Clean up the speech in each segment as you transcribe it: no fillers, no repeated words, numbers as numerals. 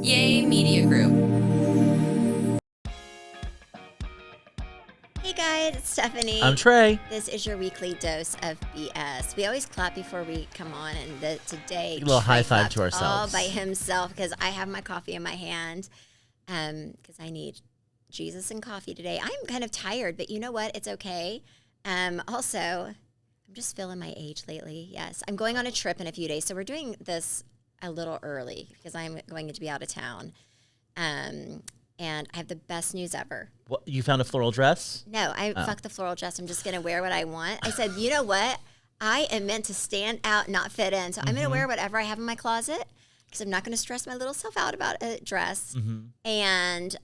Yay Media Group. Hey guys, it's Stephanie. I'm Trey. This is your weekly dose of BS. We always clap before we come on, and today A little Trey high five clapped to ourselves. all by himself because I have my coffee in my hand. Because I need Jesus and coffee today. I'm kind of tired, but you know what? It's okay. Also, I'm just feeling my age lately. Yes, I'm going on a trip in a few days, so we're doing this a little early because I'm going to be out of town. And I have the best news ever. What, you found a floral dress? No, fuck the floral dress. I'm just going to wear what I want. I said, you know what? I am meant to stand out, not fit in. So I'm going to wear whatever I have in my closet because I'm not going to stress my little self out about a dress. And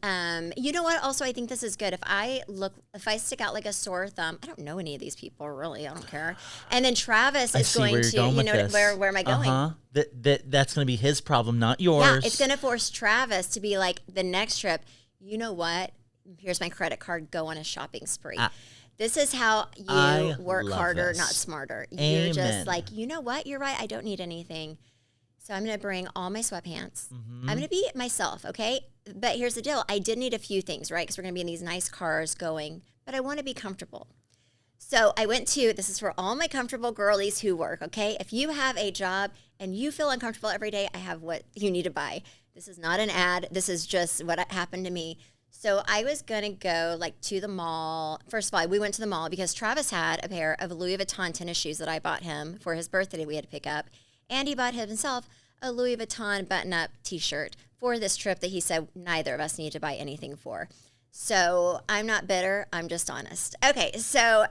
you know what? Also, I think this is good. If I stick out like a sore thumb, I don't know any of these people really. I don't care. And then Travis is going to, you know, where am I going? That's going to be his problem, not yours. Yeah, it's going to force Travis to be like, the next trip, you know what? Here's my credit card. Go on a shopping spree. This is how you work harder, not smarter. Amen. You're just like, you know what? You're right. I don't need anything. So I'm going to bring all my sweatpants. I'm going to be myself, okay? But here's the deal. I did need a few things, right? Because we're going to be in these nice cars going, but I want to be comfortable. So I went to, this is for all my comfortable girlies who work, okay? If you have a job and you feel uncomfortable every day, I have what you need to buy. This is not an ad. This is just what happened to me. So I was going to go like to the mall. First of all, we went to the mall because Travis had a pair of Louis Vuitton tennis shoes that I bought him for his birthday we had to pick up. And he bought himself a Louis Vuitton button-up t-shirt for this trip that he said neither of us need to buy anything for. So I'm not bitter. I'm just honest. Okay, so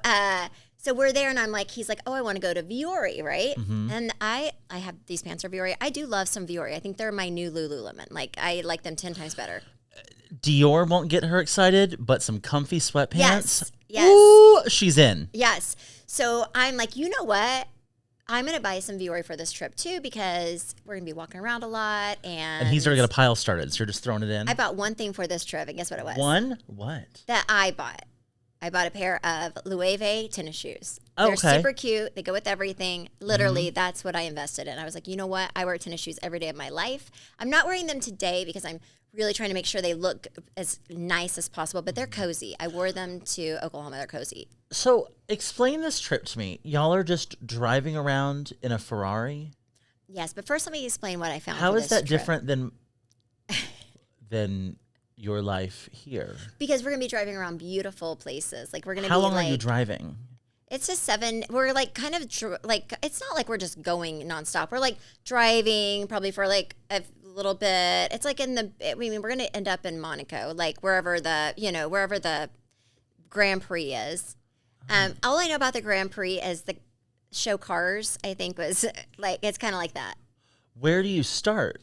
we're there, and I'm like, he's like, oh, I want to go to Vuori, right? And I have these pants are Vuori. I do love some Vuori. I think they're my new Lululemon. Like, I like them 10 times better. Dior won't get her excited, but some comfy sweatpants. Yes. Ooh, she's in. Yes. So I'm like, you know what? I'm going to buy some Vuori for this trip, too, because we're going to be walking around a lot. And he's already got a pile started, so you're just throwing it in? I bought one thing for this trip, and guess what it was? One? What? That I bought. I bought a pair of Loewe tennis shoes. Oh, They're okay. super cute. They go with everything. Literally, that's what I invested in. I was like, you know what? I wear tennis shoes every day of my life. I'm not wearing them today because I'm really trying to make sure they look as nice as possible, but they're cozy. I wore them to Oklahoma. They're cozy. So explain this trip to me. Y'all are just driving around in a Ferrari? Yes, but first let me explain what I found. How for is this that trip. different than your life here? Because we're going to be driving around beautiful places. Like, we're going to be How long like, are you driving? It's just 7. We're like kind of like, it's not like we're just going nonstop. We're like driving probably for like a little bit. It's like we're going to end up in Monaco, like wherever the Grand Prix is. All I know about the Grand Prix is the show cars, I think was like, it's kind of like that. Where do you start?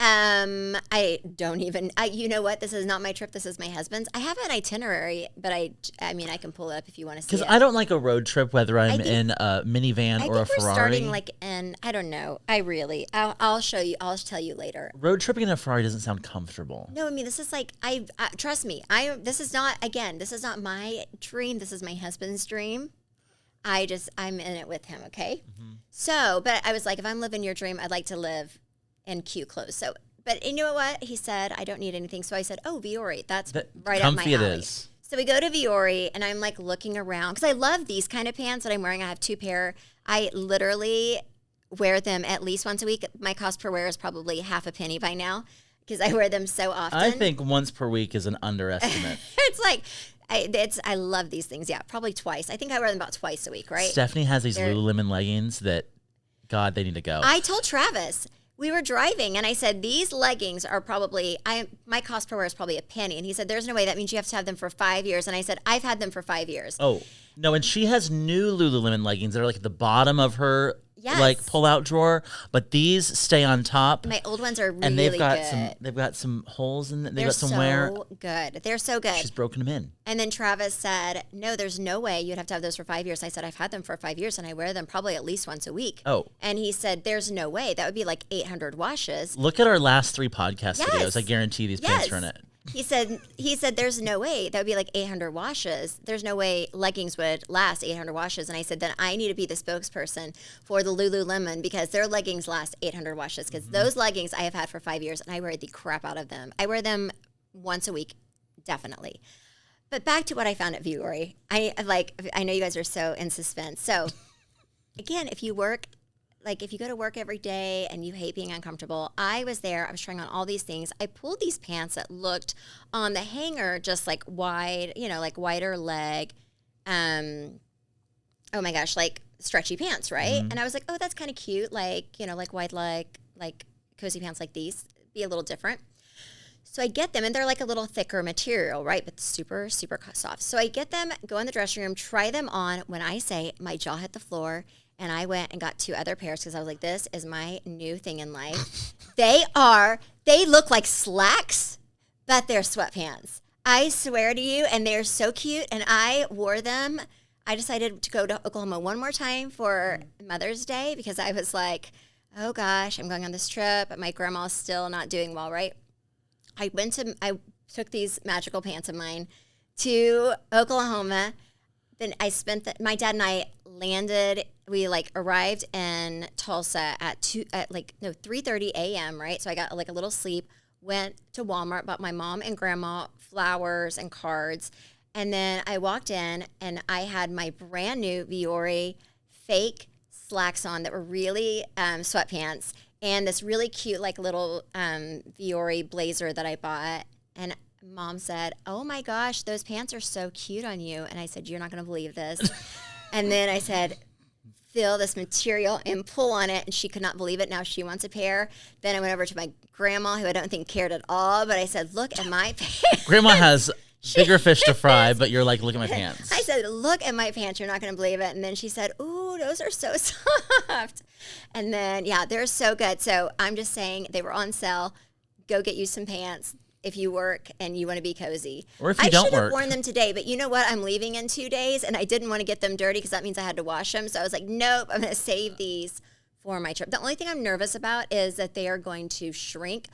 I don't even, you know what? This is not my trip. This is my husband's. I have an itinerary, but I mean, I can pull it up if you want to see it. Because I don't like a road trip, whether I'm in a minivan or a Ferrari. I think we're starting like I don't know. I'll show you. I'll tell you later. Road tripping in a Ferrari doesn't sound comfortable. No, I mean, this is like, trust me. This is not my dream. This is my husband's dream. I'm in it with him. Okay. So, but I was like, if I'm living your dream, I'd like to live in cute clothes. So, but you know what? He said, I don't need anything. So I said, oh, Vuori. That's right up my alley. Comfy it is. So we go to Vuori, and I'm like looking around because I love these kind of pants that I'm wearing. I have 2 pair. I literally wear them at least once a week. My cost per wear is probably half a penny by now because I wear them so often. I think once per week is an underestimate. It's like, I love these things. Yeah, probably twice. I think I wear them about twice a week, right? Stephanie has these Lululemon leggings that, God, they need to go. I told Travis. We were driving, and I said, these leggings are probably, my cost per wear is probably a penny. And he said, there's no way. That means you have to have them for 5 years. And I said, I've had them for 5 years. Oh, no, and she has new Lululemon leggings that are like at the bottom of her like pull-out drawer, but these stay on top. My old ones are really and they've got good. They've got some holes in it. They've They're got some wear. so good. They're so good. She's broken them in. And then Travis said, no, there's no way you'd have to have those for 5 years. I said, I've had them for 5 years, and I wear them probably at least once a week. Oh. And he said, there's no way. That would be like 800 washes. Look at our last 3 podcast videos. I guarantee these pants are in it. He said, there's no way. That would be like 800 washes. There's no way leggings would last 800 washes. And I said, then I need to be the spokesperson for the Lululemon because their leggings last 800 washes. Because those leggings I have had for 5 years and I wear the crap out of them. I wear them once a week, definitely. But back to what I found at Vuori. I know you guys are so in suspense. So again, if you work, like if you go to work every day and you hate being uncomfortable, I was there. I was trying on all these things. I pulled these pants that looked on the hanger just like wide, like wider leg. Oh my gosh, like stretchy pants, right? And I was like, oh, that's kind of cute. Like, like wide leg, like cozy pants like these. Be a little different. So I get them, and they're like a little thicker material, right? But super, super soft. So I get them, go in the dressing room, try them on. When I say my jaw hit the floor, and I went and got 2 other pairs because I was like, this is my new thing in life. They look like slacks, but they're sweatpants. I swear to you, and they're so cute, and I wore them. I decided to go to Oklahoma one more time for Mother's Day because I was like, oh gosh, I'm going on this trip, but my grandma's still not doing well, right? I took these magical pants of mine to Oklahoma. Then I my dad and I landed, we arrived in Tulsa at 3:30 a.m., right? So I got a little sleep, went to Walmart, bought my mom and grandma flowers and cards. And then I walked in and I had my brand new Vuori fake slacks on that were really sweatpants. And this really cute, little Vuori blazer that I bought. And Mom said, oh my gosh, those pants are so cute on you. And I said, you're not going to believe this. And then I said, feel this material and pull on it. And she could not believe it. Now she wants a pair. Then I went over to my grandma, who I don't think cared at all. But I said, look at my pants. Grandma has bigger fish to fry, but you're like, look at my pants. I said, look at my pants. You're not going to believe it. And then she said, ooh, those are so soft. And then, yeah, they're so good. So I'm just saying they were on sale. Go get you some pants if you work and you want to be cozy. Or if you don't work. I should have worn them today, but you know what? I'm leaving in 2 days, and I didn't want to get them dirty because that means I had to wash them. So I was like, nope, I'm going to save these for my trip. The only thing I'm nervous about is that they are going to shrink.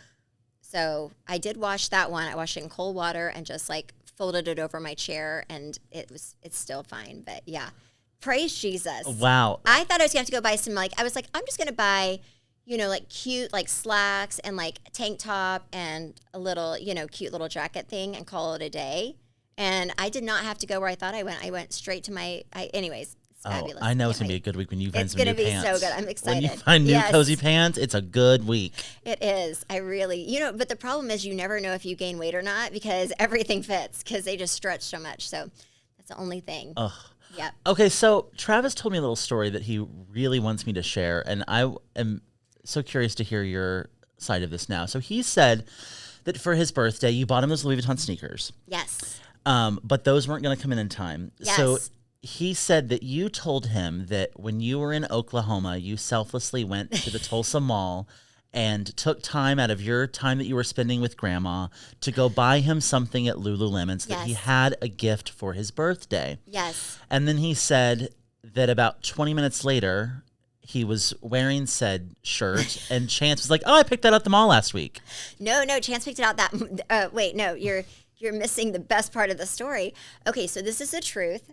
So I did wash that one. I washed it in cold water and just folded it over my chair, and it's still fine. But yeah, praise Jesus. Wow. I thought I was going to have to go buy some, I was like, I'm just going to buy, cute, slacks and tank top and a little, cute little jacket thing and call it a day. And I did not have to go where I thought I went. I went straight to anyways. It's fabulous. I know it's going to be a good week when you find some new pants. It's going to be so good. I'm excited. When you find new cozy pants, it's a good week. It is. I really, but the problem is you never know if you gain weight or not because everything fits because they just stretch so much. So that's the only thing. Ugh. Yep. Okay, so Travis told me a little story that he really wants me to share, and I am so curious to hear your side of this now. So he said that for his birthday, you bought him those Louis Vuitton sneakers. Yes. But those weren't going to come in time. Yes. So he said that you told him that when you were in Oklahoma, you selflessly went to the Tulsa Mall and took time out of your time that you were spending with Grandma to go buy him something at Lululemon so that he had a gift for his birthday. Yes. And then he said that about 20 minutes later, he was wearing said shirt, and Chance was like, oh, I picked that up at the mall last week. No, Chance picked it out you're missing the best part of the story. Okay, so this is the truth.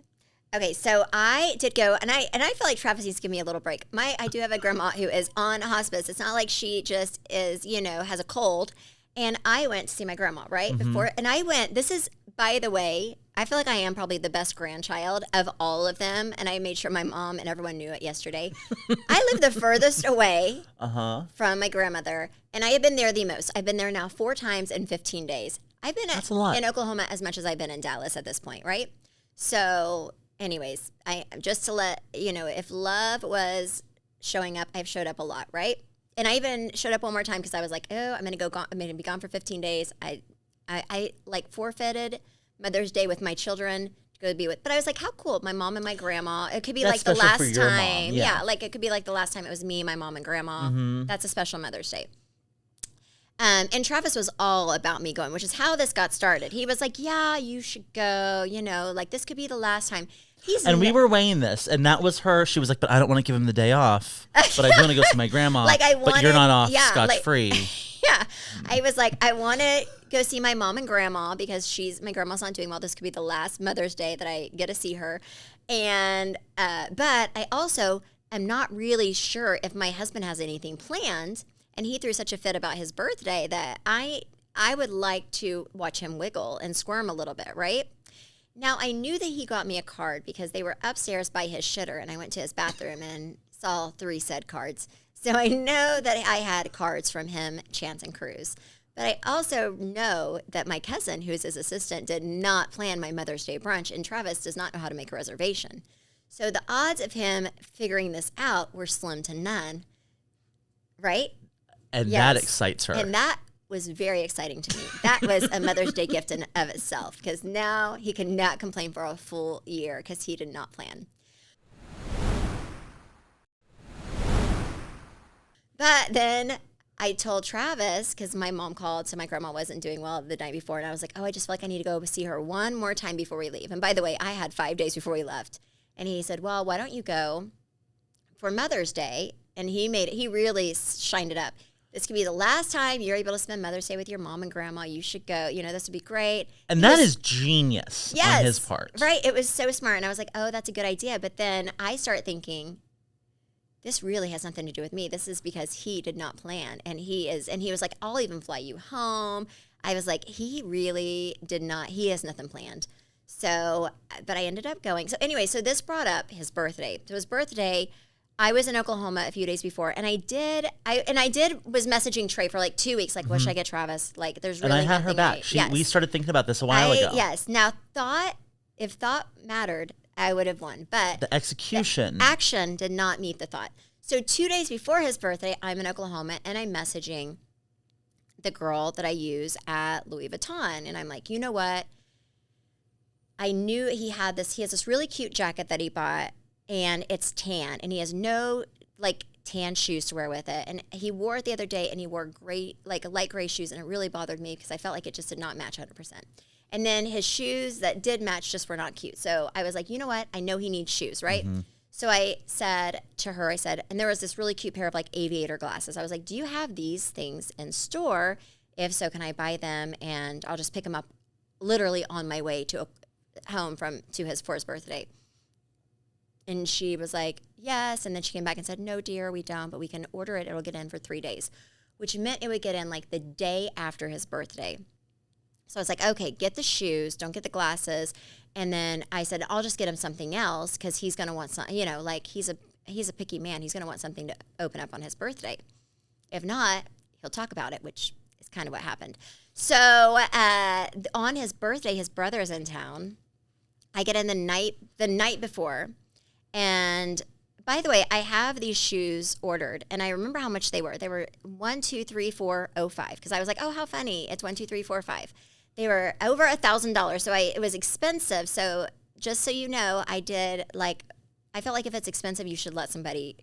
Okay, so I did go, and I feel like Travis needs to give me a little break. I do have a grandma who is on hospice. It's not like she just is, has a cold. And I went to see my grandma, right? Mm-hmm. This is, by the way, I feel like I am probably the best grandchild of all of them. And I made sure my mom and everyone knew it yesterday. I live the furthest away from my grandmother. And I have been there the most. I've been there now 4 times in 15 days. I've been in Oklahoma as much as I've been in Dallas at this point, right? So anyways, just to let you know, if love was showing up, I've showed up a lot, right? And I even showed up one more time because I was like, oh, I'm gonna be gone for 15 days. I forfeited Mother's Day with my children to go be with. But I was like, how cool! My mom and my grandma. It could be That's the last for your time. Mom. Yeah, it could be the last time it was me, my mom, and grandma. Mm-hmm. That's a special Mother's Day. And Travis was all about me going, which is how this got started. He was like, yeah, you should go, this could be the last time. We were weighing this, and that was her. She was like, but I don't want to give him the day off. But I do want to go see my grandma. But you're not off scotch-free. Yeah. I was like, I want to go see my mom and grandma because my grandma's not doing well. This could be the last Mother's Day that I get to see her. And, but I also am not really sure if my husband has anything planned. And he threw such a fit about his birthday that I would like to watch him wiggle and squirm a little bit, right? Now, I knew that he got me a card because they were upstairs by his shitter, and I went to his bathroom and saw 3 said cards. So I know that I had cards from him, Chance, and Cruz. But I also know that my cousin, who's his assistant, did not plan my Mother's Day brunch, and Travis does not know how to make a reservation. So the odds of him figuring this out were slim to none, right? And that excites her. And that was very exciting to me. That was a Mother's Day gift in of itself, because now he cannot complain for a full year because he did not plan. But then I told Travis, because my mom called, so my grandma wasn't doing well the night before, and I was like, oh, I just feel like I need to go see her one more time before we leave. And by the way, I had 5 days before we left. And he said, well, why don't you go for Mother's Day? And he really shined it up. This could be the last time you're able to spend Mother's Day with your mom and grandma. You should go. This would be great. And that is genius on his part. Right. It was so smart. And I was like, oh, that's a good idea. But then I start thinking, this really has nothing to do with me. This is because he did not plan. And he was like, I'll even fly you home. I was like, he really did not. He has nothing planned. So, but I ended up going. So anyway, so this brought up his birthday. So his birthday, I was in Oklahoma a few days before, and I was messaging Trey for like 2 weeks, like, what should I get Travis? Like, there's really nothing. And I had her back. We started thinking about this a while ago. Yes. Now, if thought mattered, I would have won. But the execution. The action did not meet the thought. So 2 days before his birthday, I'm in Oklahoma, and I'm messaging the girl that I use at Louis Vuitton. And I'm like, you know what? I knew he has this really cute jacket that he bought, and it's tan, and he has no like tan shoes to wear with it. And he wore it the other day, and he wore light gray shoes, and it really bothered me because I felt like it just did not match 100%. And then his shoes that did match just were not cute. So I was like, you know what? I know he needs shoes, right? Mm-hmm. So I said to her, and there was this really cute pair of like aviator glasses. I was like, do you have these things in store? If so, can I buy them? And I'll just pick them up literally on my way to home for his birthday. And she was like, yes. And then she came back and said, no, dear, we don't, but we can order it. It'll get in for 3 days, which meant it would get in like the day after his birthday. So I was like, okay, get the shoes, don't get the glasses. And then I said, I'll just get him something else because he's going to want some, like he's a picky man. He's going to want something to open up on his birthday. If not, he'll talk about it, which is kind of what happened. So on his birthday, his brother is in town. I get in the night before. And by the way, I have these shoes ordered, and I remember how much they were. They were 1, 2, 3, 4, 5. Because I was like, oh, how funny! It's 1, 2, 3, 4, 5. They were over $1,000, so it was expensive. So just so you know, I felt like if it's expensive, you should let somebody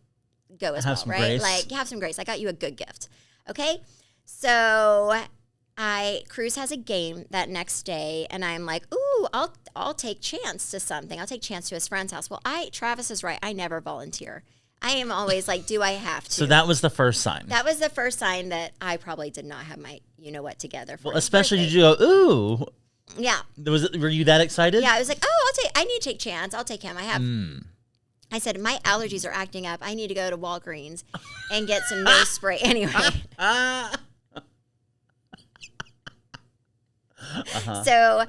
go as well, right? Grace. Like have some grace. I got you a good gift, okay? So Cruz has a game that next day, and I'm like, ooh, I'll take Chance to something. I'll take Chance to his friend's house. Well, Travis is right. I never volunteer. I am always like, do I have to? So that was the first sign. That was the first sign that I probably did not have my you-know-what together for especially did you go, ooh. Yeah. Were you that excited? Yeah, I was like, oh, I need to take Chance. I'll take him. I said, my allergies are acting up. I need to go to Walgreens and get some nose spray. Anyway. So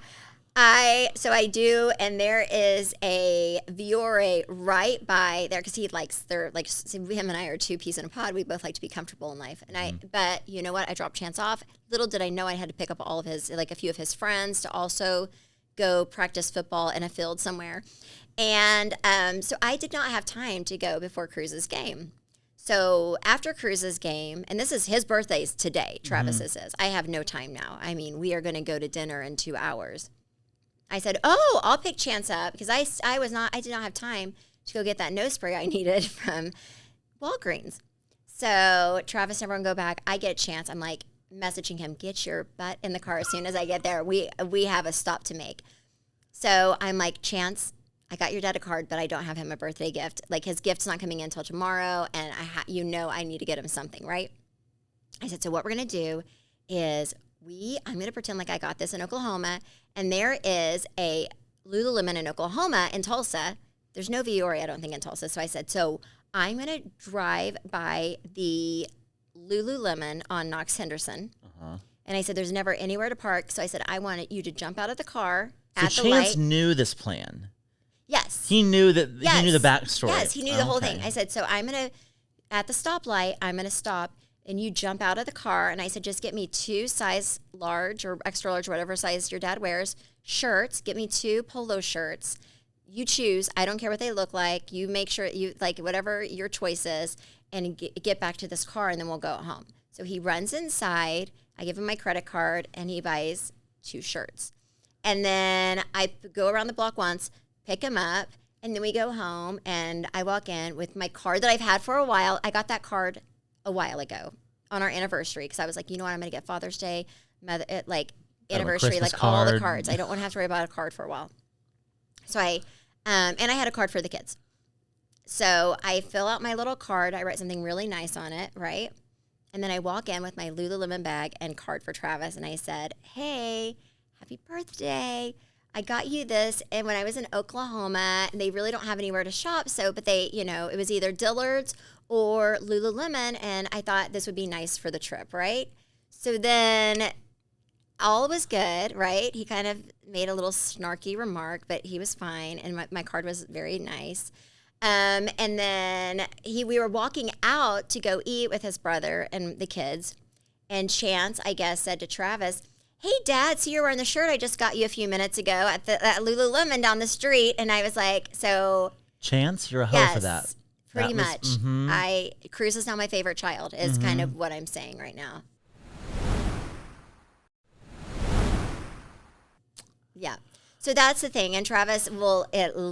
I do, and there is a Viore right by there because him and I are 2 peas in a pod. We both like to be comfortable in life, and but you know what? I dropped Chance off. Little did I know I had to pick up all of his, a few of his friends to also go practice football in a field somewhere, and so I did not have time to go before Cruz's game. So after Cruz's game, and this is his birthday's today, Travis's is. I have no time now. I mean, we are going to go to dinner in 2 hours. I said, oh, I'll pick Chance up because I did not have time to go get that nose spray I needed from Walgreens. So Travis and everyone go back. I get Chance. I'm like messaging him, get your butt in the car as soon as I get there. We have a stop to make. So I'm like, Chance, I got your dad a card, but I don't have him a birthday gift. Like his gift's not coming in until tomorrow, and I need to get him something, right? I said, so what we're going to do is I'm going to pretend like I got this in Oklahoma, and there is a Lululemon in Oklahoma, in Tulsa. There's no Viore, I don't think, in Tulsa. So I said, so I'm going to drive by the Lululemon on Knox Henderson. And I said, there's never anywhere to park. So I said, I want you to jump out of the car at the light. Chance knew this plan. Yes. He knew that. Yes. He knew the backstory. Yes, he knew the whole thing. I said, so I'm going to, at the stoplight, I'm going to stop, and you jump out of the car. And I said, just get me 2 size large or extra large, whatever size your dad wears, shirts. Get me 2 polo shirts. You choose. I don't care what they look like. You make sure you like whatever your choice is, and get back to this car, and then we'll go home. So he runs inside. I give him my credit card, and he buys 2 shirts. And then I go around the block once, pick him up, and then we go home, and I walk in with my card that I've had for a while. I got that card a while ago on our anniversary because I was like, you know what, I'm going to get Father's Day, anniversary, like all the cards. I don't want to have to worry about a card for a while. So and I had a card for the kids. So I fill out my little card. I write something really nice on it, right? And then I walk in with my Lululemon bag and card for Travis, and I said, hey, happy birthday. I got you this, and when I was in Oklahoma, they really don't have anywhere to shop, but they, it was either Dillard's or Lululemon, and I thought this would be nice for the trip, right? So then all was good, right? He kind of made a little snarky remark, but he was fine, and my card was very nice. And then we were walking out to go eat with his brother and the kids, and Chance, I guess, said to Travis, hey, Dad, so you're wearing the shirt I just got you a few minutes ago at Lululemon down the street. And I was like, so. Chance, you're a hoe for that. Yes, pretty much. Mm-hmm. Cruz is now my favorite child is kind of what I'm saying right now. Yeah. So that's the thing. And Travis will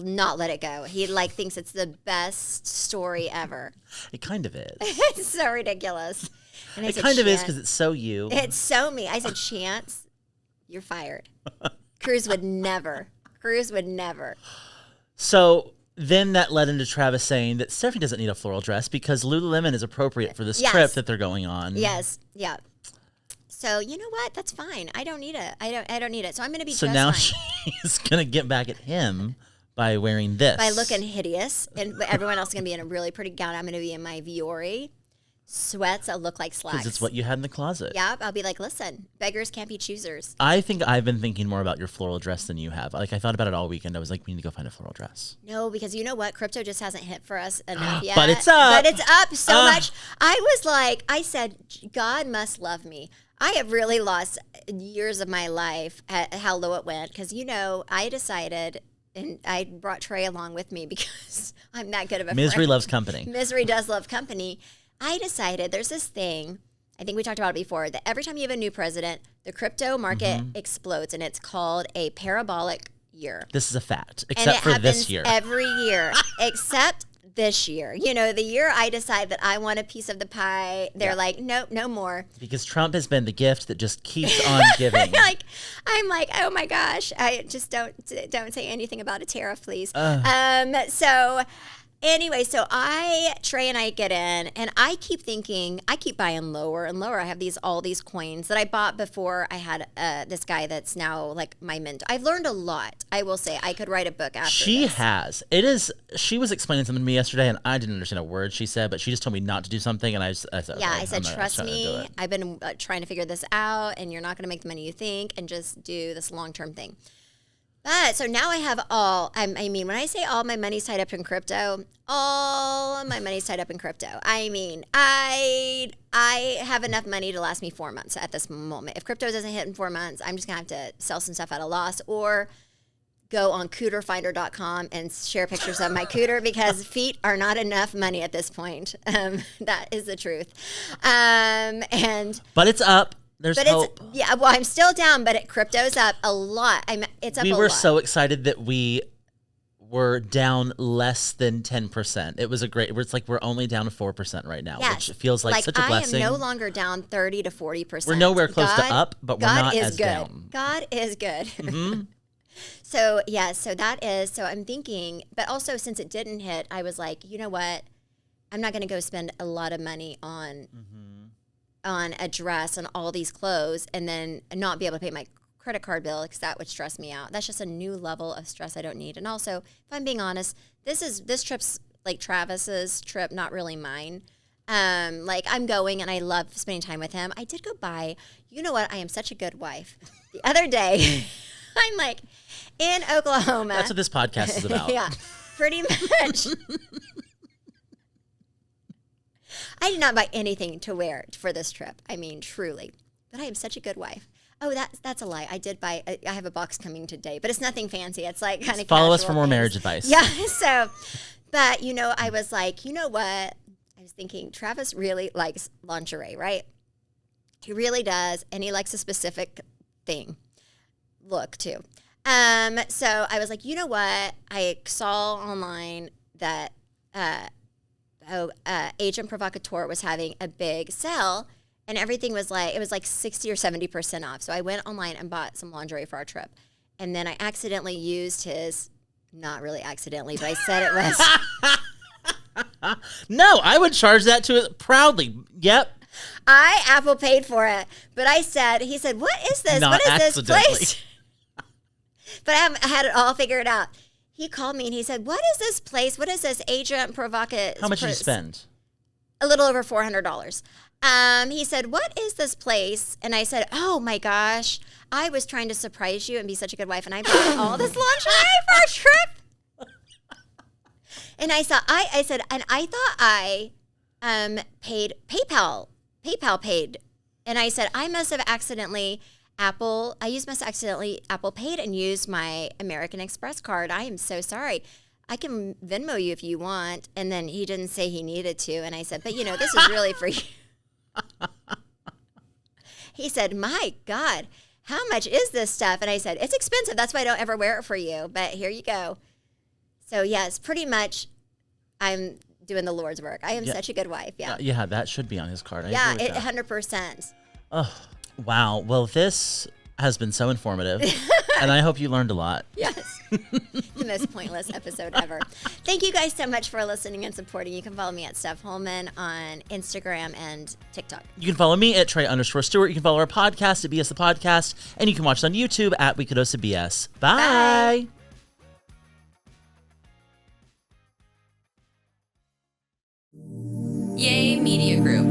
not let it go. He thinks it's the best story ever. It kind of is. It's so ridiculous. And it kind of is because it's so you. It's so me. I said, Chance, you're fired. Cruz would never. So then that led into Travis saying that Stephanie doesn't need a floral dress because Lululemon is appropriate for this trip that they're going on. Yes. Yeah. So you know what? That's fine. I don't need it. I don't need it. So I'm going to be. So just now fine. She's going to get back at him by wearing this. By looking hideous, and everyone else is going to be in a really pretty gown. I'm going to be in my Viore sweats that look like slacks. Because it's what you had in the closet. Yeah, I'll be like, listen, beggars can't be choosers. I think I've been thinking more about your floral dress than you have. I thought about it all weekend. I was like, we need to go find a floral dress. No, because you know what? Crypto just hasn't hit for us enough yet. But it's up. But it's up so much. I said, God must love me. I have really lost years of my life at how low it went because, I decided, and I brought Trey along with me because I'm that good of a Misery friend. loves company. Misery does love company. I decided there's this thing, I think we talked about it before, that every time you have a new president, the crypto market explodes, and it's called a parabolic year. This is a fact, except for this year. Every year, except this year. The year I decide that I want a piece of the pie, they're like, nope, no more. Because Trump has been the gift that just keeps on giving. I'm like, oh my gosh, I just don't say anything about a tariff, please. Anyway, so Trey and I get in, and I keep buying lower and lower. I have all these coins that I bought before I had this guy that's now like my mentor. I've learned a lot. I will say I could write a book after She this. has. She was explaining something to me yesterday, and I didn't understand a word she said, but she just told me not to do something, and I said, okay, I said, trust me, I've been trying to figure this out, and you're not going to make the money you think, and just do this long-term thing. But so now I have when I say all my money's tied up in crypto, all my money's tied up in crypto. I have enough money to last me 4 months at this moment. If crypto doesn't hit in 4 months, I'm just going to have to sell some stuff at a loss or go on cooterfinder.com and share pictures of my cooter because feet are not enough money at this point. That is the truth. But it's up. There's hope. I'm still down, but crypto's up a lot. It's up a lot. We were so excited that we were down less than 10%. It was it's like we're only down to 4% right now, which feels like such a blessing. I am no longer down 30 to 40%. We're nowhere close to up, but we're not as good. Down. God is good. Mm-hmm. So I'm thinking, but also since it didn't hit, I was like, you know what? I'm not going to go spend a lot of money on on a dress and all these clothes and then not be able to pay my credit card bill because that would stress me out. That's just a new level of stress I don't need. And also, if I'm being honest, this trip's like Travis's trip, not really mine. Like I'm going and I love spending time with him. I did go buy, you know what? I am such a good wife. The other day, I'm like in Oklahoma. That's what this podcast is about. Yeah, pretty much. I did not buy anything to wear for this trip. I mean, truly. But I am such a good wife. Oh, that's a lie. I did buy, I have a box coming today, but it's nothing fancy. It's like kind of follow us for more things. marriage advice. Yeah, so, but, you know, I was like, you know what? I was thinking, Travis really likes lingerie, right? He really does, and he likes a specific look too. So I was like, you know what? I saw online that Agent Provocateur was having a big sale, and everything was like, it was like 60 or 70% off. So I went online and bought some lingerie for our trip. And then I accidentally used his, not really accidentally, but I said it was. No, I would charge that to it proudly. Yep. I Apple paid for it, but he said, what is this? Not what is accidentally. this place? But I had it all figured out. He called me and he said, what is this place? What is this Agent Provocateur? How much did you spend? A little over $400. He said, what is this place? And I said, oh my gosh, I was trying to surprise you and be such a good wife, and I bought all this lingerie for our trip. And I said, and I thought I paid PayPal paid. And I said, I must have accidentally Apple paid and used my American Express card. I am so sorry. I can Venmo you if you want. And then he didn't say he needed to. And I said, but you know, this is really for you. He said, my God, how much is this stuff? And I said, it's expensive. That's why I don't ever wear it for you. But here you go. So yes, pretty much I'm doing the Lord's work. I am such a good wife. Yeah. Yeah, that should be on his card. Yeah, 100%. Oh, wow. Well, this has been so informative, and I hope you learned a lot. Yes. The most pointless episode ever. Thank you guys so much for listening and supporting. You can follow me at Steph Hollman on Instagram and TikTok. You can follow me at Trey_Stewart. You can follow our podcast at BS the Podcast, and you can watch it on YouTube at Weekadosa BS. Bye. Yay Media Group.